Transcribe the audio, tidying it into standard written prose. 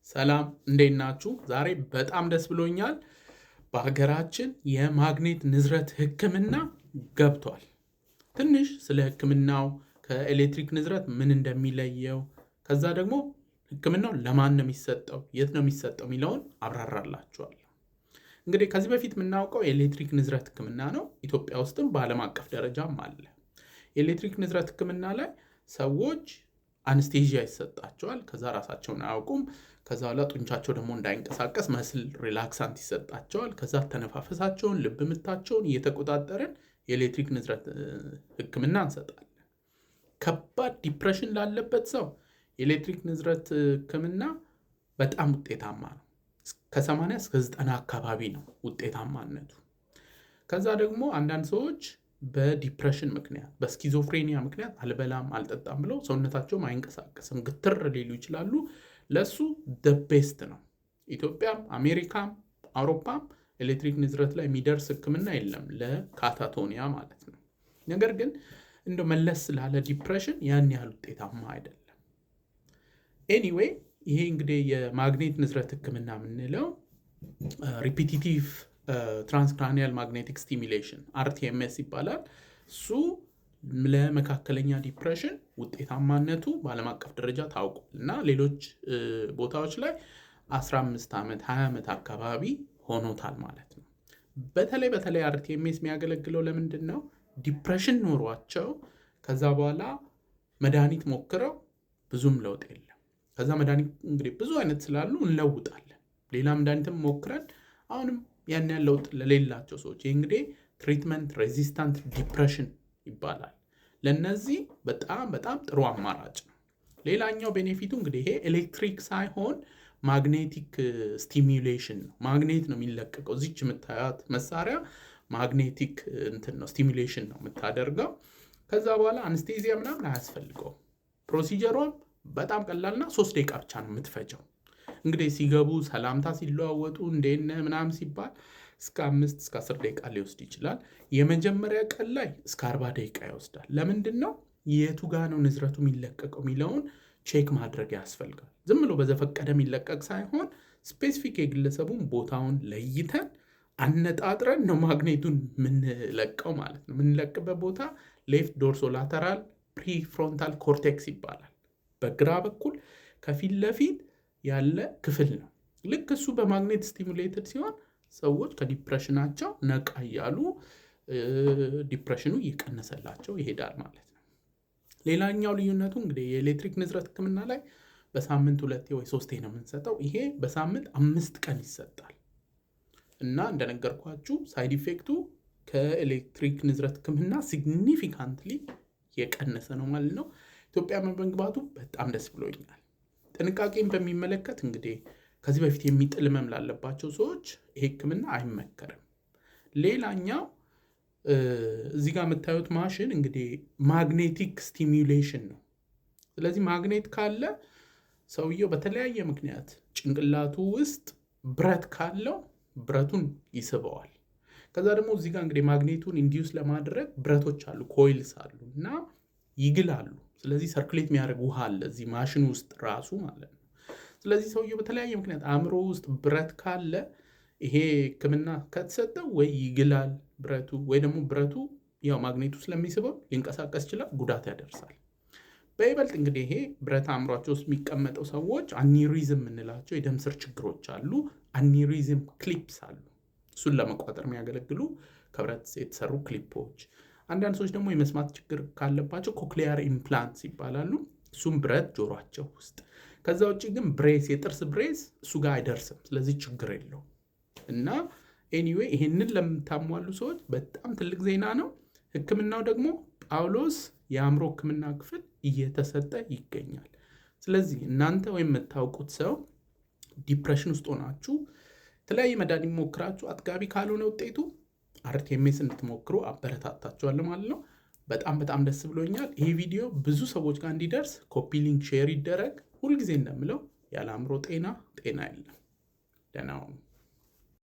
ሰላም እንዴት ናችሁ? ዛሬ በጣም ደስ ብሎኛል። በሀገራችን የማግኔት ንዝረት ሕክምና ገብቷል። ትንሽ ስለ ሕክምናው ከኤሌክትሪክ ንዝረት ምን እንደሚለየው ከዛ ደግሞ ሕክምናው ለማን ነው የሚሰጠው፣ የት ነው የሚሰጠው የሚለውን አብራራላችኋለሁ። እንግዲህ ከዚህ በፊት የምናውቀው የኤሌክትሪክ ንዝረት ሕክምና ነው። ኢትዮጵያ ውስጥም በዓለም አቀፍ ደረጃም አለ። የኤሌክትሪክ ንዝረት ሕክምና ላይ ሰዎች አንስቴዥያ ይሰጣቸዋል። ከዛ ራሳቸውን አያውቁም። ከዛ በኋላ ጡንቻቸው ደግሞ እንዳይንቀሳቀስ መስል ሪላክሳንት ይሰጣቸዋል። ከዛ ተነፋፈሳቸውን፣ ልብ ምታቸውን እየተቆጣጠረን የኤሌክትሪክ ንዝረት ህክምና እንሰጣለን። ከባድ ዲፕሬሽን ላለበት ሰው የኤሌክትሪክ ንዝረት ህክምና በጣም ውጤታማ ነው። ከ80 እስከ 90 አካባቢ ነው ውጤታማነቱ። ከዛ ደግሞ አንዳንድ ሰዎች በዲፕሬሽን ምክንያት በስኪዞፍሬኒያ ምክንያት አልበላም አልጠጣም ብለው ሰውነታቸውም አይንቀሳቀስም ግትር ሊሉ ይችላሉ። ለሱ ቤስት ነው። ኢትዮጵያም አሜሪካም አውሮፓም ኤሌክትሪክ ንዝረት ላይ የሚደርስ ህክምና የለም ለካታቶኒያ ማለት ነው። ነገር ግን እንደው መለስ ላለ ዲፕሬሽን ያን ያህል ውጤታማ አይደለም። ኤኒዌይ ይሄ እንግዲህ የማግኔት ንዝረት ህክምና የምንለው ሪፒቲቲቭ ትራንስክራኒያል ማግኔቲክ ስቲሙሌሽን RTMS ይባላል። እሱ ለመካከለኛ ዲፕሬሽን ውጤታማነቱ በዓለም አቀፍ ደረጃ ታውቋል እና ሌሎች ቦታዎች ላይ 15 ዓመት 20 ዓመት አካባቢ ሆኖታል ማለት ነው። በተለይ RTMS የሚያገለግለው ለምንድን ነው? ዲፕሬሽን ኖሯቸው ከዛ በኋላ መድኃኒት ሞክረው ብዙም ለውጥ የለም። ከዛ መድኃኒት እንግዲህ ብዙ አይነት ስላሉ እንለውጣለን። ሌላ መድኃኒትም ሞክረን አሁንም ያን ያህል ለውጥ ለሌላቸው ሰዎች ይህ እንግዲህ ትሪትመንት ሬዚስታንት ዲፕሬሽን ይባላል። ለነዚህ በጣም ጥሩ አማራጭ ነው። ሌላኛው ቤኔፊቱ እንግዲህ ይሄ ኤሌክትሪክ ሳይሆን ማግኔቲክ ስቲሙሌሽን ነው። ማግኔት ነው የሚለቀቀው። እዚች የምታዩት መሳሪያ ማግኔቲክ እንትን ነው፣ ስቲሙሌሽን ነው የምታደርገው። ከዛ በኋላ አንስቴዚያ ምናምን አያስፈልገውም። ፕሮሲጀሯም በጣም ቀላልና 3 ደቂቃ ብቻ ነው የምትፈጀው። እንግዲህ ሲገቡ ሰላምታ ሲለዋወጡ እንዴት ነህ ምናምን ሲባል እስከ 5 እስከ 10 ደቂቃ ሊወስድ ይችላል። የመጀመሪያ ቀን ላይ እስከ 40 ደቂቃ ይወስዳል። ለምንድን ነው? የቱ ጋ ነው ንዝረቱ የሚለቀቀው የሚለውን ቼክ ማድረግ ያስፈልጋል። ዝም ብሎ በዘፈቀደ የሚለቀቅ ሳይሆን ስፔሲፊክ የግለሰቡን ቦታውን ለይተን አነጣጥረን ነው ማግኔቱን የምንለቀው ማለት ነው። የምንለቅበት ቦታ ሌፍት ዶርሶላተራል ፕሪፍሮንታል ኮርቴክስ ይባላል። በግራ በኩል ከፊት ለፊት ያለ ክፍል ነው። ልክ እሱ በማግኔት ስቲሙሌትድ ሲሆን ሰዎች ከዲፕሬሽናቸው ነቃ እያሉ ዲፕሬሽኑ እየቀነሰላቸው ይሄዳል ማለት ነው። ሌላኛው ልዩነቱ እንግዲህ የኤሌክትሪክ ንዝረት ህክምና ላይ በሳምንት 2 ወይ 3 ነው የምንሰጠው። ይሄ በሳምንት 5 ቀን ይሰጣል እና እንደነገርኳችሁ ሳይድ ኢፌክቱ ከኤሌክትሪክ ንዝረት ህክምና ሲግኒፊካንትሊ የቀነሰ ነው ማለት ነው። ኢትዮጵያ መግባቱ በጣም ደስ ብሎኛል። ጥንቃቄን በሚመለከት እንግዲህ ከዚህ በፊት የሚጥል ህመም ላለባቸው ሰዎች ይሄ ህክምና አይመከርም። ሌላኛው እዚህ ጋር የምታዩት ማሽን እንግዲህ ማግኔቲክ ስቲሙሌሽን ነው። ስለዚህ ማግኔት ካለ ሰውየው በተለያየ ምክንያት ጭንቅላቱ ውስጥ ብረት ካለው ብረቱን ይስበዋል። ከዛ ደግሞ እዚህ ጋር እንግዲህ ማግኔቱን ኢንዲዩስ ለማድረግ ብረቶች አሉ፣ ኮይልስ አሉ እና ይግላሉ። ስለዚህ ሰርኩሌት የሚያደርግ ውሃ አለ እዚህ ማሽን ውስጥ ራሱ ማለት ነው። ስለዚህ ሰውየው በተለያየ ምክንያት አእምሮ ውስጥ ብረት ካለ ይሄ ህክምና ከተሰጠው ወይ ይግላል ብረቱ፣ ወይ ደግሞ ብረቱ ያው ማግኔቱ ስለሚስበው ሊንቀሳቀስ ይችላል፣ ጉዳት ያደርሳል። በይበልጥ እንግዲህ ይሄ ብረት አእምሯቸው ውስጥ የሚቀመጠው ሰዎች አኒሪዝም የምንላቸው የደም ስር ችግሮች አሉ። አኒሪዝም ክሊፕስ አሉ። እሱን ለመቋጠር የሚያገለግሉ ከብረት የተሰሩ ክሊፖች። አንዳንድ ሰዎች ደግሞ የመስማት ችግር ካለባቸው ኮክሊያር ኢምፕላንትስ ይባላሉ። እሱም ብረት ጆሯቸው ውስጥ። ከዛ ውጭ ግን ብሬስ፣ የጥርስ ብሬስ እሱ ጋር አይደርስም። ስለዚህ ችግር የለውም እና ኤኒዌይ ይሄንን ለምታሟሉ ሰዎች በጣም ትልቅ ዜና ነው። ህክምናው ደግሞ ጳውሎስ የአእምሮ ህክምና ክፍል እየተሰጠ ይገኛል። ስለዚህ እናንተ ወይም የምታውቁት ሰው ዲፕሬሽን ውስጥ ሆናችሁ የተለያየ መድኃኒት ሞክራችሁ አጥጋቢ ካልሆነ ውጤቱ RTMS እንድትሞክሩ አበረታታችኋለሁ ማለት ነው። በጣም ደስ ብሎኛል። ይሄ ቪዲዮ ብዙ ሰዎች ጋር እንዲደርስ ኮፒ ሊንክ ሼር ይደረግ። ሁልጊዜ እንደምለው ያለ አእምሮ ጤና የለም። ደህና ሁኑ።